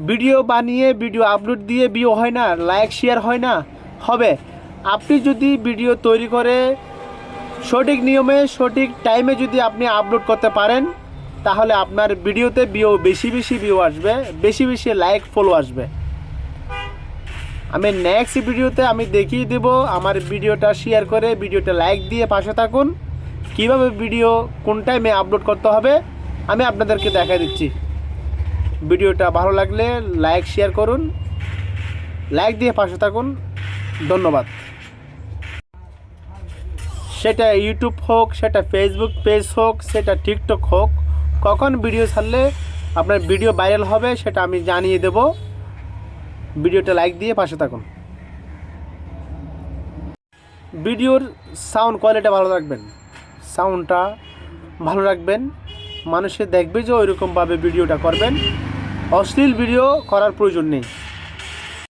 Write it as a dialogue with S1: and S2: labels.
S1: Video বানিয়ে video upload দিয়ে view হয় না, লাইক শেয়ার হয় না, হবে। আপনি যদি ভিডিও তৈরি করে সঠিক নিয়মে সঠিক টাইমে যদি আপনি আপলোড করতে পারেন, তাহলে আপনার ভিডিওতে বেশি বেশি ভিউ আসবে, বেশি বেশি লাইক ফলো আসবে। আমি নেক্সট ভিডিওতে আমি দেখিয়ে দেব। আমার ভিডিওটা শেয়ার করে ভিডিওটা লাইক দিয়ে পাশে থাকুন। কীভাবে ভিডিও কোন টাইমে আপলোড করতে হবে আমি আপনাদেরকে দেখাই দিচ্ছি। ভিডিওটা ভালো লাগলে লাইক শেয়ার করুন, লাইক দিয়ে পাশে থাকুন। ধন্যবাদ। সেটা ইউটিউব হোক, সেটা ফেসবুক পেজ হোক, সেটা টিকটক হোক, কখন ভিডিও ছাড়লে আপনার ভিডিও ভাইরাল হবে সেটা আমি জানিয়ে দেব। ভিডিওটা লাইক দিয়ে পাশে থাকুন। ভিডিওর সাউন্ড কোয়ালিটি ভালো রাখবেন, সাউন্ডটা ভালো রাখবেন, মানুষে দেখবে যে ওইরকমভাবে ভিডিওটা করবেন। অশ্লীল ভিডিও করার প্রয়োজন নেই।